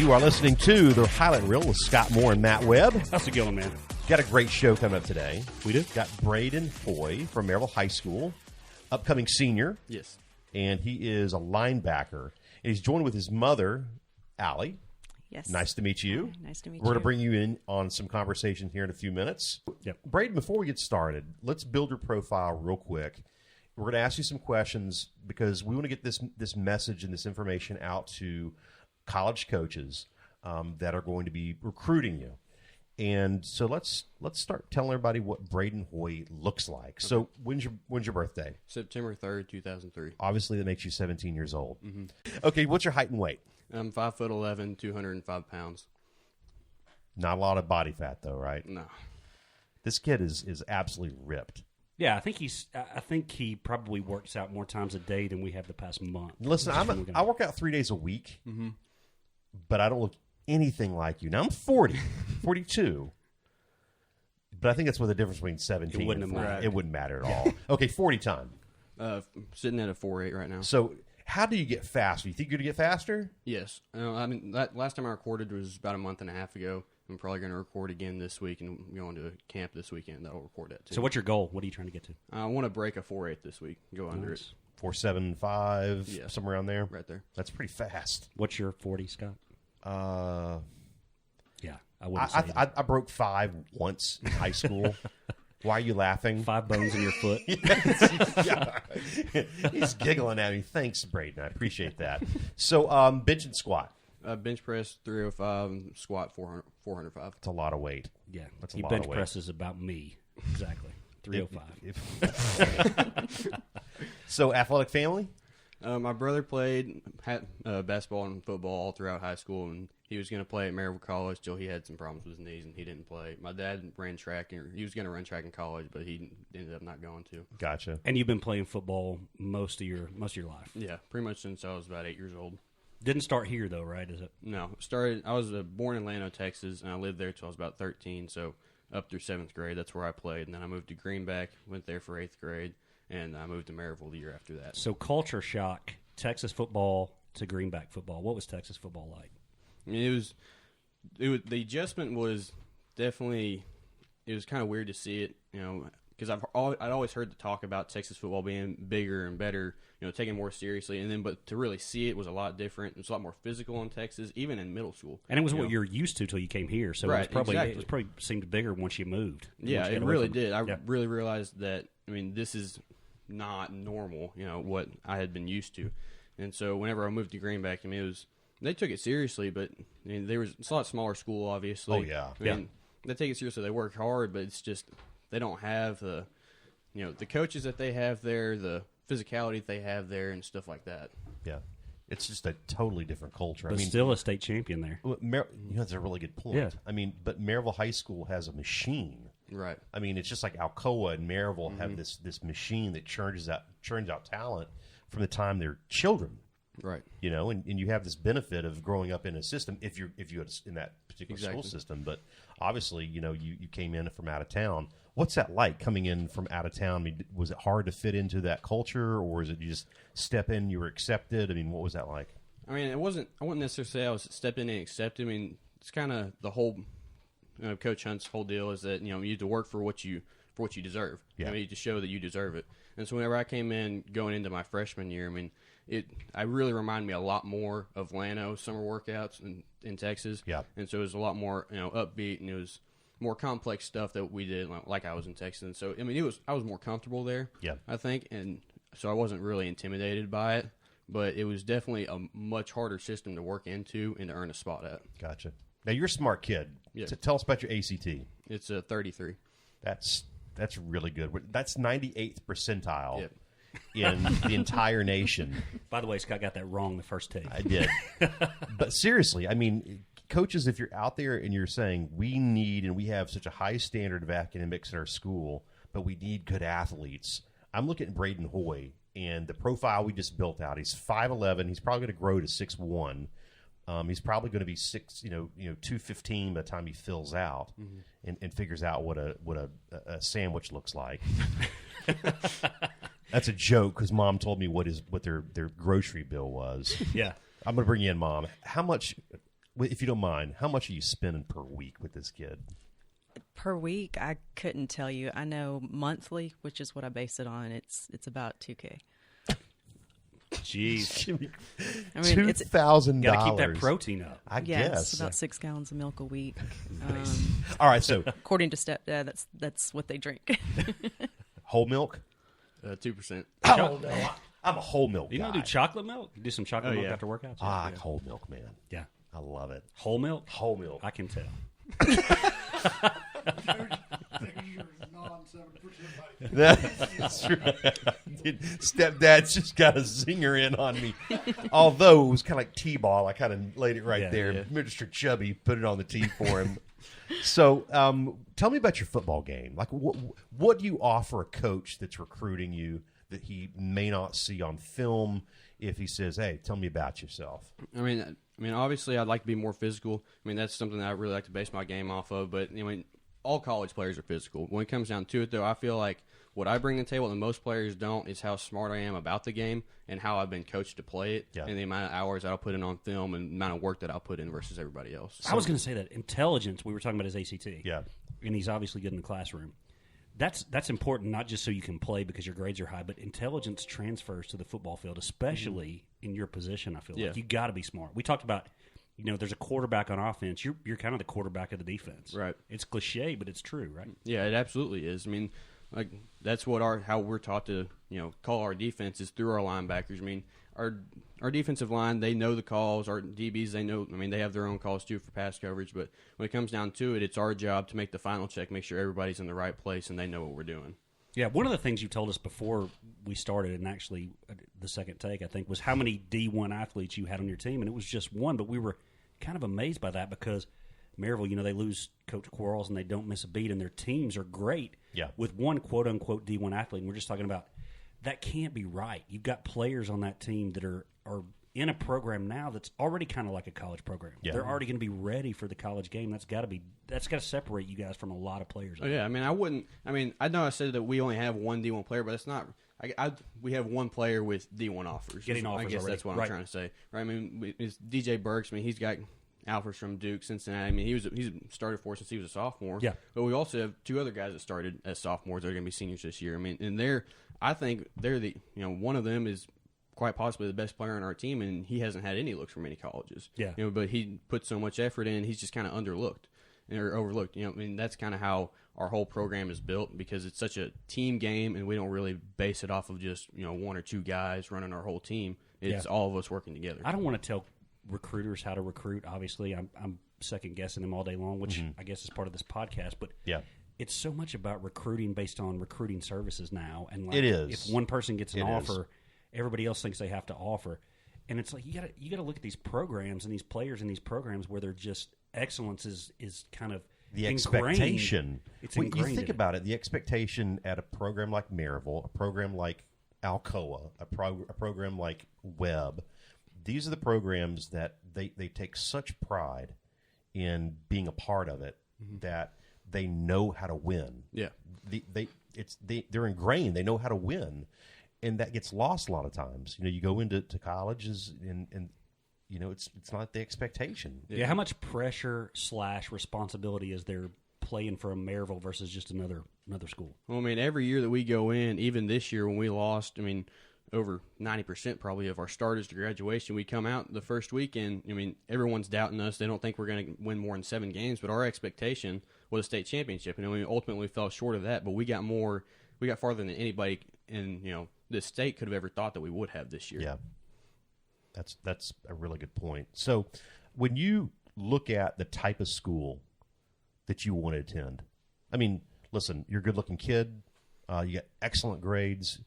You are listening to the Highlight Reel with Scott Moore and Matt Webb. How's it going, man? Got a great show coming up today. We do? Got Brayden Hoy from Maryville High School, upcoming senior. Yes. And he is a linebacker. And he's joined with his mother, Allie. Yes. Nice to meet you. Hi, nice to meet you. We're going to bring you in on some conversation here in a few minutes. Yep. Brayden, before we get started, let's build your profile real quick. We're going to ask you some questions because we want to get this message and this information out to college coaches that are going to be recruiting you. And so let's start telling everybody what Brayden Hoy looks like. Okay. So when's your birthday? September 3rd, 2003. Obviously, that makes you 17 years old. Mm-hmm. Okay, what's your height and weight? I'm 5'11", 205 pounds. Not a lot of body fat, though, right? No. This kid is absolutely ripped. Yeah, I think he probably works out more times a day than we have the past month. Listen, I work out 3 days a week, but I don't look anything like you. Now, I'm 40, 42. But I think that's what the difference between 17 and 40. Right. It wouldn't matter at all. Okay, 40 time. Sitting at a 4.8 right now. So how do you get faster? You think you're going to get faster? Yes. I mean, that last time I recorded was about a month and a half ago. I'm probably going to record again this week and going to a camp this weekend. That'll record that too. So what's your goal? What are you trying to get to? I want to break a 4.8 this week. Go under it. 4.75, somewhere around there? Right there. That's pretty fast. What's your 40, Scott? Yeah, I wouldn't say that. I broke 5 once in high school. Why are you laughing? 5 bones in your foot. Yeah. He's giggling at me. Thanks, Brayden. I appreciate that. So bench and squat. Bench press 305, and squat 405. That's a lot of weight. Yeah, that's a he lot bench of weight. presses about me. Exactly. 305. So athletic family? My brother played basketball and football all throughout high school, and he was going to play at Maryville College till he had some problems with his knees, and he didn't play. My dad ran track, and he was going to run track in college, but he ended up not going to. Gotcha. And you've been playing football most of your life. Yeah, pretty much since I was about 8 years old. Didn't start here though, right? Is it? No, I was born in Lano, Texas, and I lived there till I was about 13. So up through 7th grade, that's where I played, and then I moved to Greenback, went there for 8th grade, and I moved to Maryville the year after that. So culture shock: Texas football to Greenback football. What was Texas football like? I mean, the adjustment was definitely, it was kind of weird to see it, because I'd always heard the talk about Texas football being bigger and better, taken more seriously, but to really see it was a lot different. It was a lot more physical in Texas, even in middle school. And it was what you're used to till you came here, so right, it probably seemed bigger once you moved. Yeah, it really did. I really realized that. I mean, this is not normal. What I had been used to, and so whenever I moved to Greenback, I mean, they took it seriously, but it's a lot smaller school, obviously. Oh yeah, they take it seriously. They work hard, but it's just they don't have the coaches that they have there, the physicality they have there, and stuff like that. Yeah, it's just a totally different culture. But still a state champion there. Well, that's a really good point. Yeah. I mean, but Maryville High School has a machine. Right. I mean, it's just like Alcoa and Maryville have this machine that churns out talent from the time they're children. Right. And you have this benefit of growing up in a system if you in that particular school system. But obviously, you came in from out of town. What's that like coming in from out of town? I mean, was it hard to fit into that culture, or is it you just step in, you were accepted? I mean, what was that like? I mean, I wouldn't necessarily say I was stepped in and accepted. I mean, it's kind of the whole Coach Hunt's whole deal is that you need to work for what you deserve. Yeah. You need to show that you deserve it. And so whenever I came in going into my freshman year, I mean, I really reminded me a lot more of Lano summer workouts in Texas. Yeah. And so it was a lot more upbeat, and it was more complex stuff that we did like I was in Texas. And so I mean, I was more comfortable there. Yeah. I think, and so I wasn't really intimidated by it, but it was definitely a much harder system to work into and to earn a spot at. Gotcha. Now you're a smart kid. Yeah. So tell us about your ACT. It's a 33. That's really good. That's 98th percentile. Yep. In the entire nation. By the way, Scott got that wrong the first take. I did. But seriously, I mean, coaches, if you're out there and you're saying we have such a high standard of academics in our school, but we need good athletes. I'm looking at Brayden Hoy and the profile we just built out. He's 5'11". He's probably going to grow to 6'1". He's probably going to be 215 by the time he fills out and figures out what a sandwich looks like. That's a joke because Mom told me what their grocery bill was. Yeah. I'm going to bring you in, Mom. How much if you don't mind, how much are you spending per week with this kid? Per week, I couldn't tell you. I know monthly, which is what I base it on. It's about $2,000. Jeez. I mean, it's $2,000. Got to keep that protein up. I yeah, guess. it's about 6 gallons of milk a week. All right, so According to stepdad, that's what they drink. whole milk? 2%. Oh, no. I'm a whole milk guy. You don't do chocolate milk? You do some chocolate milk yeah. after workouts? I like whole milk, man. Yeah. I love it. Whole milk? Whole milk. I can tell. That's right. Stepdad's just got a zinger in on me. Although it was kind of like T-ball. I kind of laid it right there. Yeah. Mr. Chubby put it on the tee for him. So tell me about your football game. Like, what do you offer a coach that's recruiting you that he may not see on film if he says, hey, tell me about yourself? I mean, obviously, I'd like to be more physical. I mean, that's something that I really like to base my game off of. But all college players are physical. When it comes down to it, though, I feel like what I bring to the table that most players don't is how smart I am about the game and how I've been coached to play it, and the amount of hours that I'll put in on film and the amount of work that I'll put in versus everybody else. I was going to say that. Intelligence, we were talking about his ACT. Yeah. And he's obviously good in the classroom. That's important, not just so you can play because your grades are high, but intelligence transfers to the football field, especially in your position, I feel like. You got to be smart. We talked about, there's a quarterback on offense. You're kind of the quarterback of the defense. Right. It's cliche, but it's true, right? Yeah, it absolutely is. I mean, like that's what how we're taught to, call our defense is through our linebackers. I mean, our defensive line, they know the calls. Our DBs, they know. I mean, they have their own calls too for pass coverage. But when it comes down to it, it's our job to make the final check, make sure everybody's in the right place and they know what we're doing. Yeah, one of the things you told us before we started, and actually the second take, I think, was how many D1 athletes you had on your team, and it was just one. But we were kind of amazed by that because Maryville, they lose Coach Quarles and they don't miss a beat, and their teams are great with one quote-unquote D1 athlete. And we're just talking about that can't be right. You've got players on that team that are in a program now that's already kind of like a college program. Yeah. They're already going to be ready for the college game. That's got to separate you guys from a lot of players. Oh, yeah. I know I said that we only have one D1 player, but it's not. We have one player with D1 offers. Getting offers I guess already. that's what I'm trying to say. Right? I mean, it's DJ Burks. I mean, he's got offers from Duke, Cincinnati. I mean, he's started for us since he was a sophomore. Yeah. But we also have two other guys that started as sophomores that are going to be seniors this year. I mean, and I think they're the one of them is quite possibly the best player on our team, and he hasn't had any looks from any colleges. Yeah. But he put so much effort in, he's just kind of underlooked or overlooked. I mean, that's kind of how our whole program is built because it's such a team game, and we don't really base it off of just one or two guys running our whole team. It's all of us working together. I don't want to tell recruiters how to recruit. Obviously, I'm second guessing them all day long, which I guess is part of this podcast. But it's so much about recruiting based on recruiting services now, and it is. If one person gets an offer, everybody else thinks they have to offer, and it's like you got to look at these programs and these players in these programs where they're just excellence is kind of the ingrained. Expectation. It's when ingrained. You think about it, the expectation at a program like Maryville, a program like Alcoa, a program like Webb. These are the programs that they take such pride in being a part of it that they know how to win. Yeah, they're ingrained. They know how to win, and that gets lost a lot of times. You go into colleges and it's not the expectation. Yeah, how much pressure / responsibility is there playing for a Maryville versus just another school? Well, I mean, every year that we go in, even this year when we lost, I mean, over 90% probably of our starters to graduation, we come out the first weekend. I mean, everyone's doubting us. They don't think we're going to win more than 7 games, but our expectation was a state championship, and we ultimately fell short of that. But we got farther than anybody in this state could have ever thought that we would have this year. Yeah, that's a really good point. So, when you look at the type of school that you want to attend, I mean, listen, you're a good-looking kid. You got excellent grades.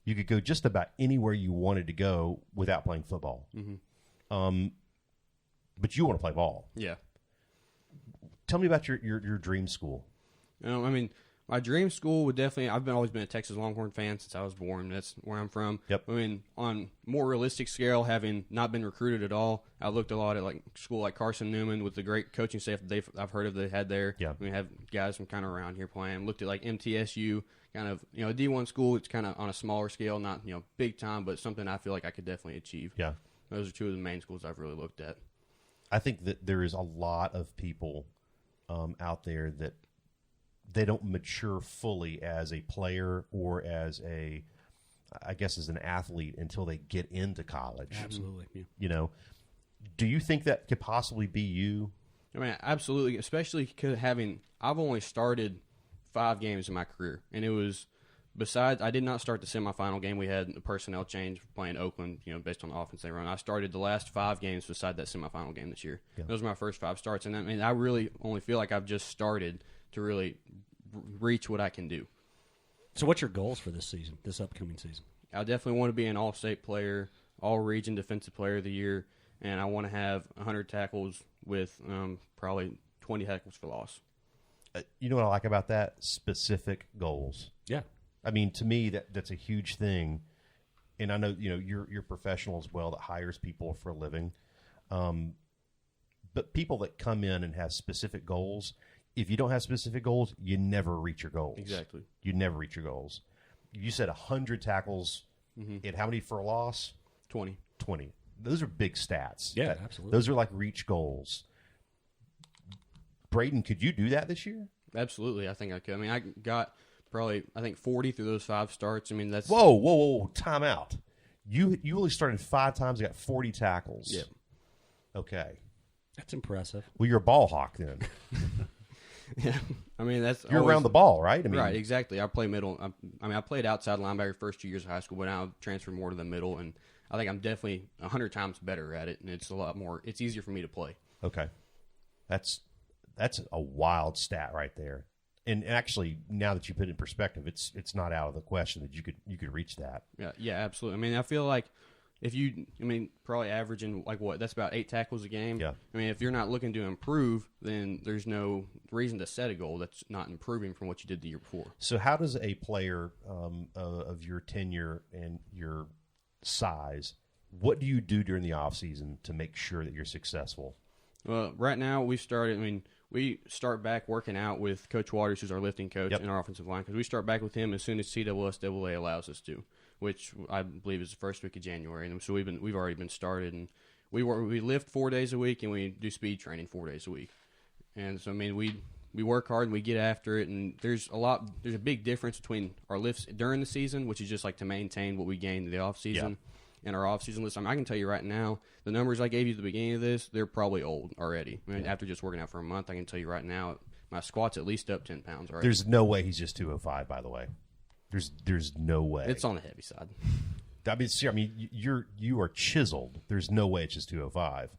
You could go just about anywhere you wanted to go without playing football. But you want to play ball. Yeah. Tell me about your dream school. I mean, my dream school would definitely – I've always been a Texas Longhorn fan since I was born. That's where I'm from. Yep. I mean, on more realistic scale, having not been recruited at all, I looked a lot at like school like Carson Newman with the great coaching staff that I've heard of they had there. Yeah. We have guys from kind of around here playing. Looked at like MTSU – kind of, a D1 school, it's kind of on a smaller scale, not, big time, but something I feel like I could definitely achieve. Yeah. Those are two of the main schools I've really looked at. I think that there is a lot of people out there that they don't mature fully as a player or as as an athlete until they get into college. Absolutely. Yeah. You know, do you think that could possibly be you? I mean, absolutely, especially because I've only started 5 games in my career, and it was besides I did not start the semifinal game. We had a personnel change playing Oakland, based on the offense they run. I started the last 5 games beside that semifinal game this year. Yeah. Those were my first 5 starts, and I really only feel like I've just started to really reach what I can do. So what's your goals for this upcoming season? I definitely want to be an all-state player, all-region defensive player of the year, and I want to have 100 tackles with probably 20 tackles for loss. You know what I like about that? Specific goals. Yeah. I mean, to me, that's a huge thing. And I know, you're a professional as well that hires people for a living. But people that come in and have specific goals, if you don't have specific goals, you never reach your goals. Exactly. You never reach your goals. You said 100 tackles, and how many for a loss? 20. 20. Those are big stats. Yeah, absolutely. Those are like reach goals. Brayden, could you do that this year? Absolutely. I think I could. I mean, I got probably, 40 through those 5 starts. I mean, that's... Whoa. Time out. You only started 5 times and got 40 tackles. Yep. Okay. That's impressive. Well, you're a ball hawk then. Yeah. I mean, you're around the ball, right? Right, exactly. I play middle. I played outside linebacker first 2 years of high school, but now I've transferred more to the middle, and I think I'm definitely 100 times better at it, and it's a lot more. It's easier for me to play. Okay. That's a wild stat right there. And actually, now that you put it in perspective, it's not out of the question that you could reach that. Yeah, absolutely. I mean, I feel like probably averaging that's about 8 tackles a game. Yeah. I mean, if you're not looking to improve, then there's no reason to set a goal that's not improving from what you did the year before. So how does a player of your tenure and your size, what do you do during the off season to make sure that you're successful? Well, right now we start back working out with Coach Waters, who's our lifting coach in our offensive line, because we start back with him as soon as CWSAA allows us to, which I believe is the first week of January. And so we've already been started, and we lift 4 days a week, and we do speed training 4 days a week. And so I mean we work hard and we get after it, and there's a big difference between our lifts during the season, which is just like to maintain what we gained in the off season. And our off-season list, I can tell you right now, the numbers I gave you at the beginning of this, they're probably old already. I mean, after just working out for a month, I can tell you right now, my squat's at least up 10 pounds already. There's no way he's just 205, by the way. There's no way. It's on the heavy side. I mean, you are chiseled. There's no way it's just 205.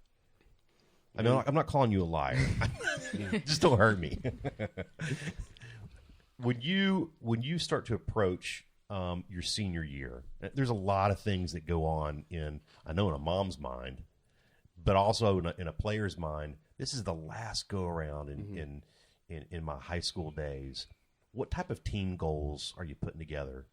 I mean, I'm not calling you a liar. Just don't hurt me. When you start to approach your senior year, there's a lot of things that go on in a mom's mind, but also in a player's mind. This is the last go around in my high school days. What type of team goals are you putting together?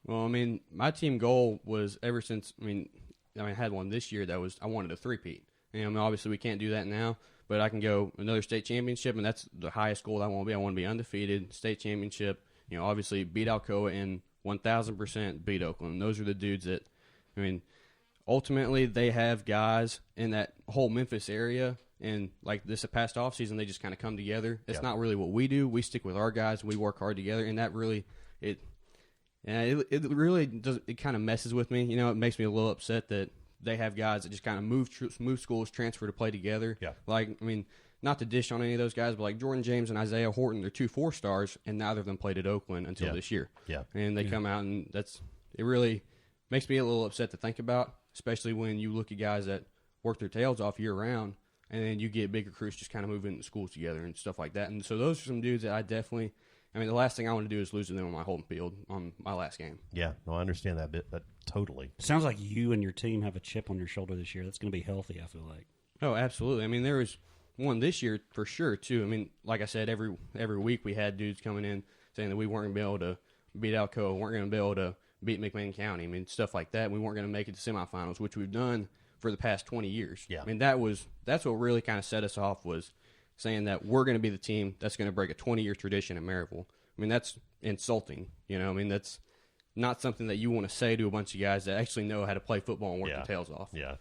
Well, I mean, my team goal was ever since. I had one this year that was I wanted a 3-peat. Obviously we can't do that now, but I can go another state championship, and that's the highest goal I want to be. I want to be undefeated, state championship. Obviously beat Alcoa and 1,000% beat Oakland. And those are the dudes that, ultimately they have guys in that whole Memphis area, and like this past offseason, they just kind of come together. It's not really what we do. We stick with our guys. We work hard together, and that really it really does. It kind of messes with me. It makes me a little upset that they have guys that just kind of move schools, transfer to play together. Yeah. Not to dish on any of those guys, but like Jordan James and Isaiah Horton, they're 2 4-stars, and neither of them played at Oakland until this year. Yeah. And they come out, and it really makes me a little upset to think about, especially when you look at guys that work their tails off year-round, and then you get bigger crews just kind of moving into schools together and stuff like that. And so those are some dudes that I definitely – the last thing I want to do is lose to them on my home field on my last game. Yeah, no, I understand that bit, but totally. Sounds like you and your team have a chip on your shoulder this year. That's going to be healthy, I feel like. Oh, absolutely. There was – one this year for sure too. Like I said, every week we had dudes coming in saying that we weren't going to be able to beat Alcoa, weren't going to be able to beat McMinn County. Stuff like that. We weren't going to make it to semifinals, which we've done for the past 20 years. Yeah. That's what really kind of set us off, was saying that we're going to be the team that's going to break a 20-year tradition in Maryville. That's insulting. That's not something that you want to say to a bunch of guys that actually know how to play football and work their tails off. Yeah.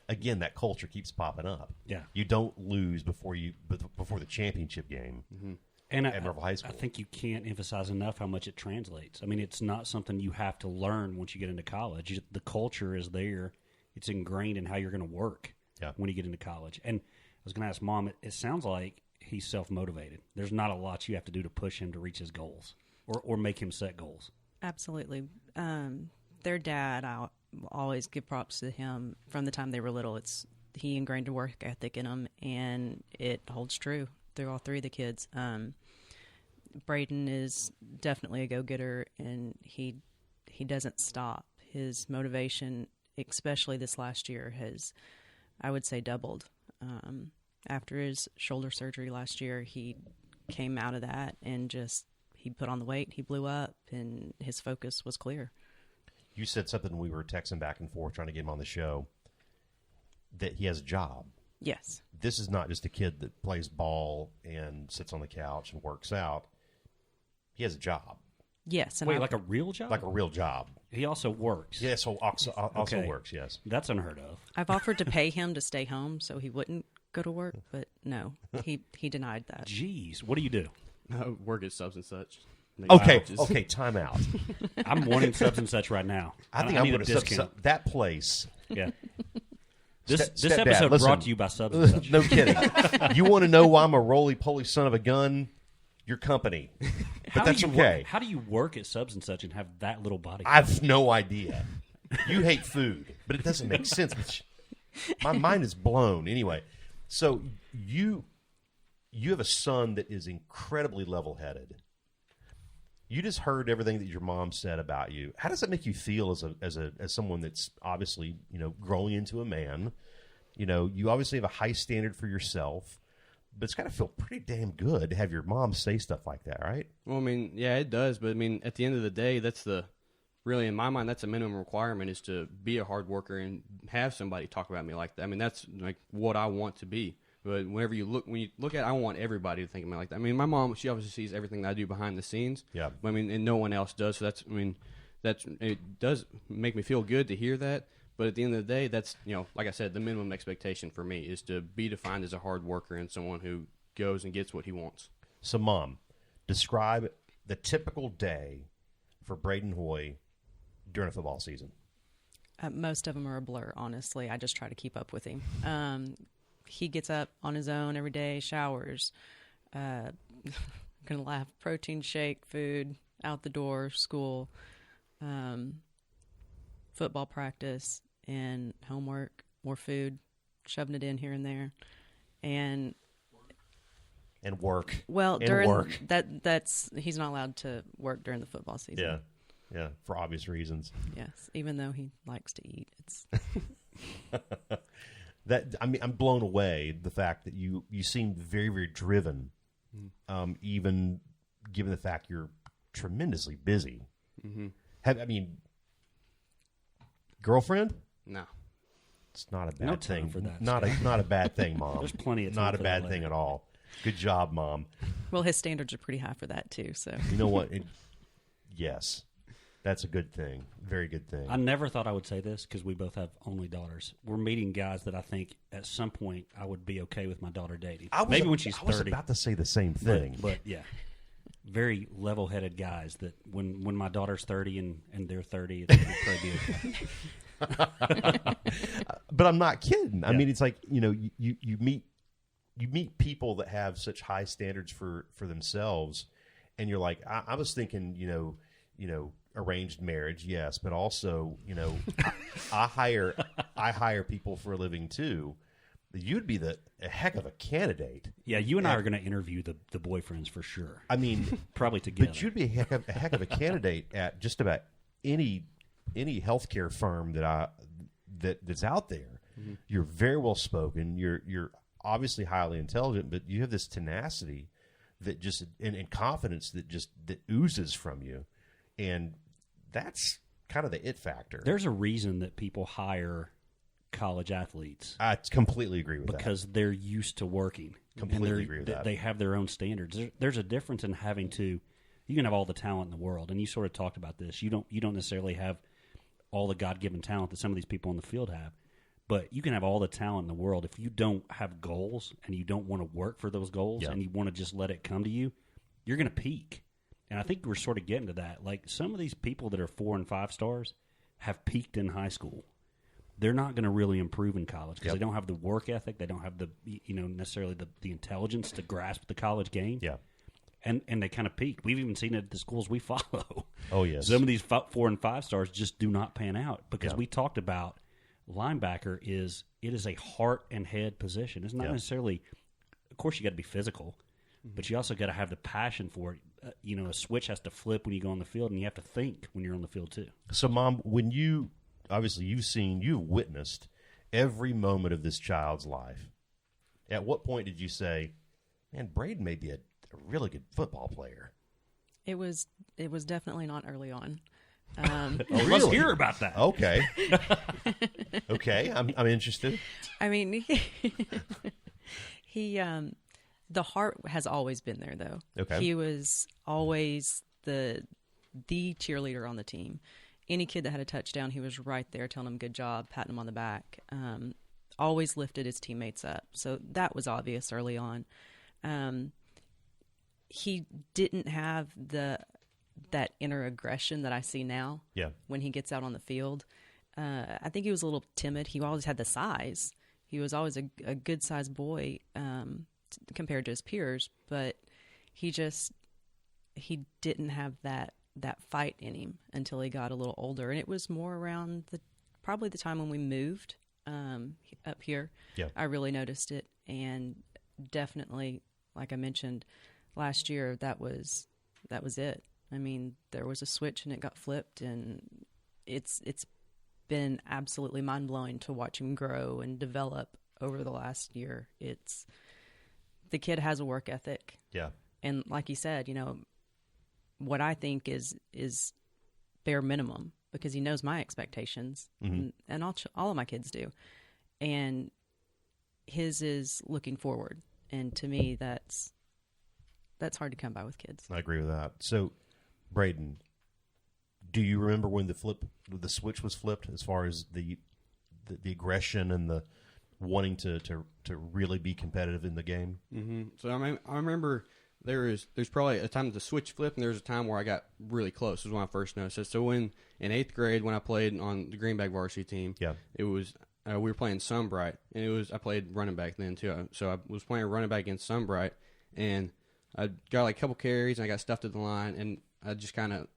again, that culture keeps popping up. Yeah. You don't lose before the championship game. Mm-hmm. And at Maryville High School. I think you can't emphasize enough how much it translates. I mean, it's not something you have to learn once you get into college. The culture is there. It's ingrained in how you're going to work when you get into college. And I was going to ask Mom, it sounds like he's self-motivated. There's not a lot you have to do to push him to reach his goals or make him set goals. Absolutely. Their dad, I'll always give props to him from the time they were little. He ingrained a work ethic in them, and it holds true through all three of the kids. Brayden is definitely a go-getter, and he doesn't stop. His motivation, especially this last year, has, I would say, doubled. After his shoulder surgery last year, he came out of that and he put on the weight, he blew up, and his focus was clear. You said something we were texting back and forth trying to get him on the show, that he has a job. Yes. This is not just a kid that plays ball and sits on the couch and works out. He has a job. Yes. And Wait, like a real job? Like a real job. He also works. Yeah, so also Okay. works, yes. That's unheard of. I've offered to pay him to stay home so he wouldn't go to work, but no, he denied that. Jeez, what do you do? Work at subs and such. Okay, time out. I'm wanting subs and such right now. I think I I'm need a going to discount. that place. Yeah. This Stepdad, episode listen. brought to you by subs and such. No kidding. You want to know why I'm a roly-poly son of a gun? Your company. But that's okay. How do you work at subs and such and have that little body? I have no idea. You hate food, but it doesn't make sense. My mind is blown. Anyway, so you have a son that is incredibly level-headed. You just heard everything that your mom said about you. How does that make you feel as someone that's obviously, growing into a man? You obviously have a high standard for yourself, but it's got to feel pretty damn good to have your mom say stuff like that, right? Well, I mean, yeah, it does. But I mean, at the end of the day, really in my mind, that's a minimum requirement, is to be a hard worker and have somebody talk about me like that. I mean, that's like what I want to be. But when you look at it, I want everybody to think of me like that. I mean, my mom, she obviously sees everything that I do behind the scenes. Yeah. But, I mean, and no one else does. So it does make me feel good to hear that. But at the end of the day, that's, like I said, the minimum expectation for me is to be defined as a hard worker and someone who goes and gets what he wants. So, Mom, describe the typical day for Brayden Hoy during a football season. Most of them are a blur, honestly. I just try to keep up with him. He gets up on his own every day, showers, gonna laugh, protein shake, food, out the door, school, football practice, and homework, more food, shoving it in here and there, and work. Well, and during work. that's he's not allowed to work during the football season. Yeah, for obvious reasons. Yes, even though he likes to eat, it's. I'm blown away the fact that you seem very, very driven, even given the fact you're tremendously busy. Mm-hmm. Girlfriend? No. It's not a bad No thing time for that. Not a bad thing, Mom. There's plenty of time Not a for bad that thing later. at all. Good job, Mom. Well, his standards are pretty high for that too. So You know what? Yes, that's a good thing. Very good thing. I never thought I would say this because we both have only daughters. We're meeting guys that I think at some point I would be okay with my daughter dating. Maybe when she's 30. I was about to say the same thing. But yeah, very level-headed guys that when my daughter's 30 and they're 30, it would probably be okay. But I'm not kidding. I Yeah. mean, it's like, you meet people that have such high standards for themselves, and you're like, I was thinking, arranged marriage, yes, but also, I hire people for a living too. You'd be a heck of a candidate. Yeah, you and I are going to interview the boyfriends for sure. I mean, Probably together. but you'd be a heck of a candidate at just about any healthcare firm that's out there. Mm-hmm. You're very well spoken. You're obviously highly intelligent, but you have this tenacity that just and confidence that oozes from you, and that's kind of the it factor. There's a reason that people hire college athletes. I completely agree with because they're used to working. Completely agree with that. They have their own standards. There's a difference in having to. You can have all the talent in the world, and you sort of talked about this. You don't necessarily have all the God-given talent that some of these people on the field have, But you can have all the talent in the world. If you don't have goals and you don't want to work for those goals and you want to just let it come to you, you're going to peak. And I think we're sort of getting to that. Like some of these people that are 4 and 5 stars have peaked in high school. They're not going to really improve in college because they don't have the work ethic. They don't have the necessarily the intelligence to grasp the college game. Yeah. And they kind of peak. We've even seen it at the schools we follow. Oh, yes. Some of these 4 and 5 stars just do not pan out because we talked about linebacker is a heart and head position. It's not necessarily, of course, you got to be physical, but you also got to have the passion for it. A switch has to flip when you go on the field, and you have to think when you're on the field too. So, Mom, when you've witnessed every moment of this child's life, at what point did you say, man, Brayden may be a really good football player? It was definitely not early on. Let's hear about that. Okay. Okay, I'm interested. I mean, he the heart has always been there, though. Okay. He was always the cheerleader on the team. Any kid that had a touchdown, he was right there telling them good job, patting them on the back. Always lifted his teammates up. So that was obvious early on. He didn't have that inner aggression that I see now. Yeah. When he gets out on the field. I think he was a little timid. He always had the size. He was always a good-sized boy compared to his peers, but he didn't have that fight in him until he got a little older. And it was more around probably the time when we moved up here. Yeah. I really noticed it, and definitely, like I mentioned last year, that was it. I mean, there was a switch and it got flipped, and it's been absolutely mind-blowing to watch him grow and develop over the last year. The kid has a work ethic. Yeah. And like you said, what I think is bare minimum, because he knows my expectations, and all of my kids do. And his is looking forward. And to me, that's hard to come by with kids. I agree with that. So, Brayden, do you remember when the switch was flipped as far as the aggression and the wanting to really be competitive in the game? Mm-hmm. So I remember there's probably a time that the switch flipped, and there was a time where I got really close. This was when I first noticed it. So in 8th grade, when I played on the Greenback varsity team, it was we were playing Sunbright, and I played running back then too. So I was playing running back against Sunbright, and I got like a couple carries, and I got stuffed at the line, and I just kind of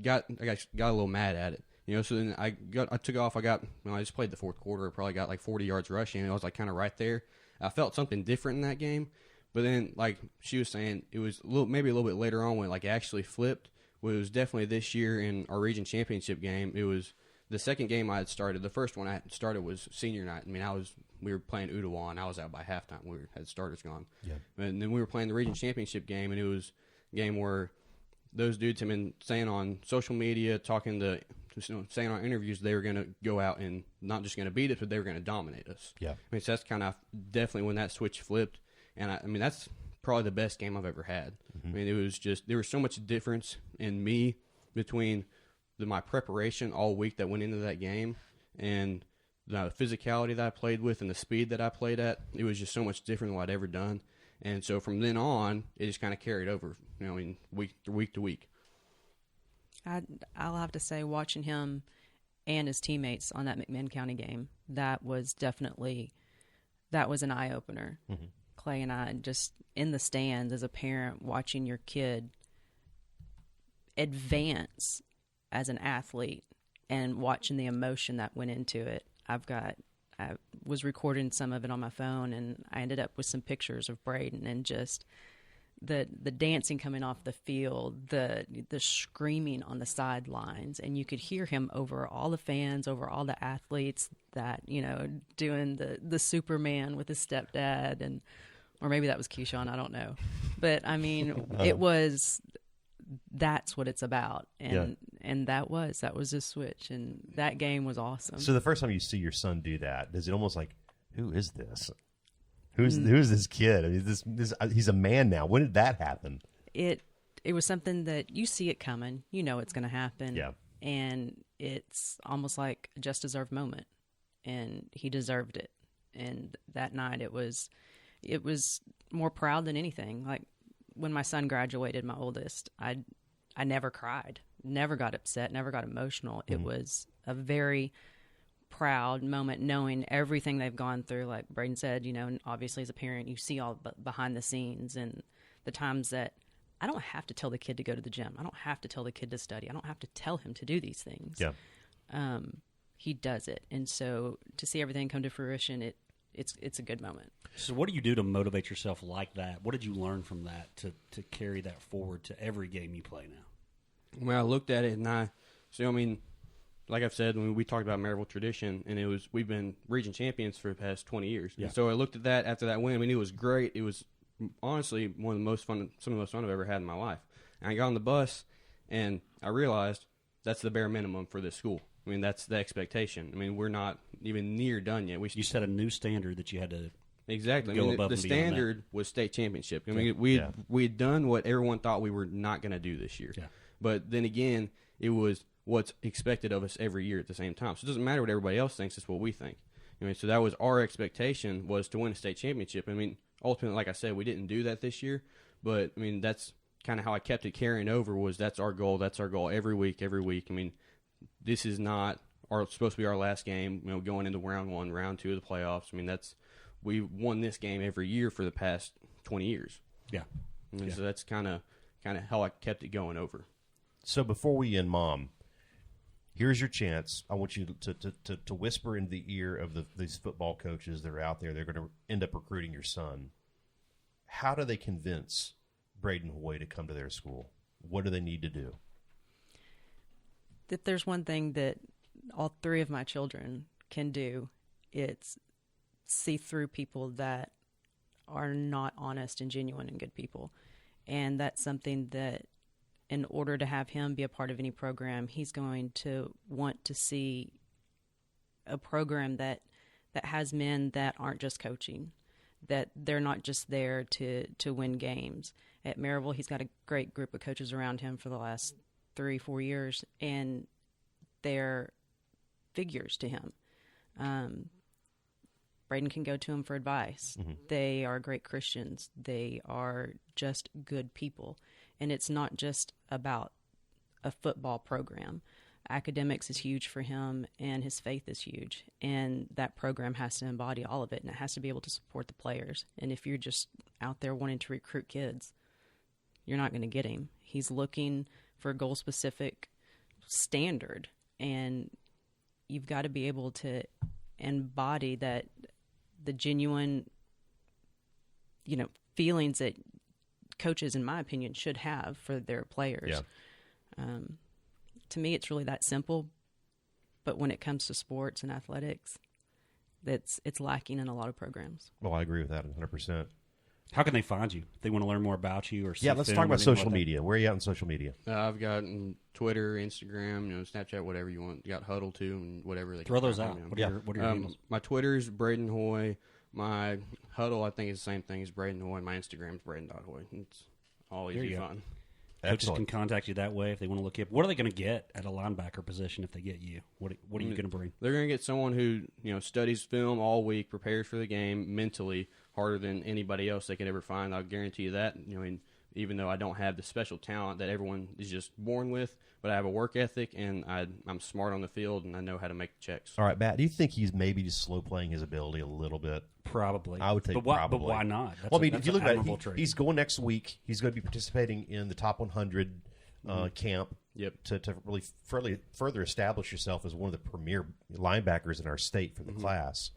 got a little mad at it. So then I took off. I just played the fourth quarter. I probably got like 40 yards rushing. And I was like kind of right there. I felt something different in that game. But then, like she was saying, it was maybe a little bit later on when it actually flipped. Well, it was definitely this year in our region championship game. It was the second game I had started. The first one I had started was senior night. I mean, we were playing Ottawa, and I was out by halftime. We had starters gone. Yeah. And then we were playing the region championship game, and it was a game where those dudes have been saying on social media, saying on interviews they were going to go out and not just going to beat us, but they were going to dominate us. Yeah. I mean, so that's kind of definitely when that switch flipped. And I mean, that's probably the best game I've ever had. Mm-hmm. I mean, it was just, there was so much difference in me between my preparation all week that went into that game and the physicality that I played with and the speed that I played at. It was just so much different than what I'd ever done. And so from then on, it just kind of carried over, week to week. I'll have to say, watching him and his teammates on that McMinn County game, that was an eye-opener. Mm-hmm. Clay and I, just in the stands as a parent, watching your kid advance as an athlete and watching the emotion that went into it. I was recording some of it on my phone, and I ended up with some pictures of Brayden and just the dancing coming off the field, the screaming on the sidelines, and you could hear him over all the fans, over all the athletes that, doing the Superman with his stepdad, or maybe that was Keyshawn, I don't know. But I mean, that's what it's about. And that was a switch, and that game was awesome. So the first time you see your son do that, is it almost like, who is this? Who's this kid? I mean, he's a man now. When did that happen? It was something that you see it coming. You know it's going to happen. Yeah. And it's almost like a just deserved moment. and he deserved it. And that night it was more proud than anything. Like when my son graduated, my oldest, I never cried, never got upset, never got emotional. It was a very proud moment knowing everything they've gone through. Like Brayden said, and obviously as a parent, you see all behind the scenes and the times that I don't have to tell the kid to go to the gym. I don't have to tell the kid to study. I don't have to tell him to do these things. Yeah. He does it. And so to see everything come to fruition, it's a good moment. So what do you do to motivate yourself like that? What did you learn from that to carry that forward to every game you play now? Well, I looked at it, and like I've said, when we talked about Maryville tradition, and we've been region champions for the past 20 years. Yeah. And so I looked at that after that win. I mean, it was great. It was honestly some of the most fun I've ever had in my life. And I got on the bus, and I realized that's the bare minimum for this school. I mean, that's the expectation. I mean, we're not even near done yet. You set a new standard that you had to exactly. go I mean, above the and beyond standard that. was state championship. I mean, we had done what everyone thought we were not going to do this year. Yeah. But then again, it was what's expected of us every year at the same time. So it doesn't matter what everybody else thinks; it's what we think. I mean, so that was our expectation, was to win a state championship. I mean, ultimately, like I said, we didn't do that this year. But I mean, that's kind of how I kept it carrying over. Was that's our goal? That's our goal every week. I mean, this is not supposed to be our last game, going into round 1, round 2 of the playoffs. I mean, we won this game every year for the past 20 years. Yeah. So that's kind of how I kept it going over. So before we end, Mom, here's your chance. I want you to whisper into the ear of these football coaches that are out there. They're going to end up recruiting your son. How do they convince Brayden Hoy to come to their school? What do they need to do? If there's one thing that all 3 of my children can do, it's see through people that are not honest and genuine and good people. And that's something that in order to have him be a part of any program, he's going to want to see a program that has men that aren't just coaching, that they're not just there to win games. At Maryville, he's got a great group of coaches around him for the last 3-4 years, and they're figures to him. Brayden can go to him for advice. Mm-hmm. They are great Christians. They are just good people. And it's not just about a football program. Academics is huge for him, and his faith is huge. And that program has to embody all of it, and it has to be able to support the players. And if you're just out there wanting to recruit kids, you're not going to get him. He's looking for a goal-specific standard, and you've got to be able to embody that, the genuine, feelings that coaches, in my opinion, should have for their players. Yeah. To me, it's really that simple. But when it comes to sports and athletics, it's lacking in a lot of programs. Well, I agree with that 100%. How can they find you? If they want to learn more about you or let's talk about social media. Where are you at on social media? I've got Twitter, Instagram, Snapchat, whatever you want. You got Huddle too, and whatever they throw those out. What are your handles? My Twitter's Brayden Hoy. My Huddle, I think, is the same thing as Brayden Hoy. My Instagram's Brayden.Hoy. It's all easy fun. Coaches can contact you that way if they want to look up. What are they going to get at a linebacker position if they get you? What are you going to bring? They're going to get someone who studies film all week, prepares for the game mentally harder than anybody else they could ever find. I'll guarantee you that. Even though I don't have the special talent that everyone is just born with, but I have a work ethic and I'm smart on the field and I know how to make checks. All right, Matt, do you think he's maybe just slow playing his ability a little bit? Probably. I would think probably. But why not? If you look at it, he's going next week. He's going to be participating in the top 100 camp. Yep. To really further establish yourself as one of the premier linebackers in our state for the class.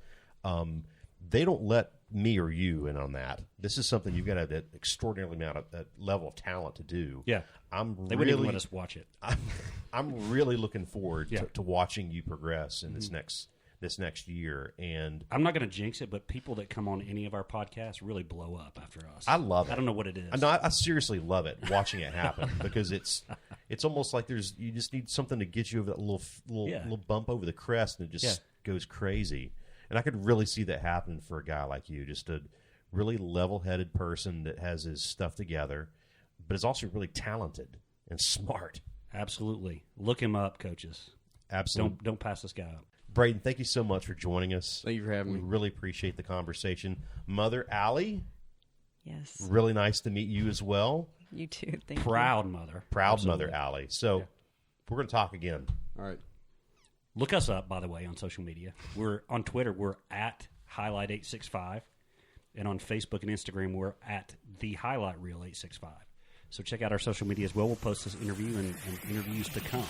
They don't let me or you in on that. This is something you've got an extraordinary amount of level of talent to do. Yeah, they wouldn't even let us watch it. I'm really looking forward to watching you progress in this next year. And I'm not going to jinx it, but people that come on any of our podcasts really blow up after us. I love it. I don't know what it is. I seriously love it, watching it happen, because it's almost like you just need something to get you over that little bump over the crest, and it just goes crazy. And I could really see that happen for a guy like you, just a really level-headed person that has his stuff together, but is also really talented and smart. Absolutely. Look him up, coaches. Absolutely. Don't pass this guy up. Brayden, thank you so much for joining us. Thank you for having we me. really appreciate the conversation. Mother Allie, Yes. really nice to meet you as well. You too. Thank Proud mother. Proud Absolutely. Mother Allie. So we're going to talk again. All right. Look us up, by the way, on social media. We're on Twitter. We're at Highlight865. And on Facebook and Instagram, we're at The Highlight Reel 865. So check out our social media as well. We'll post this interview and interviews to come.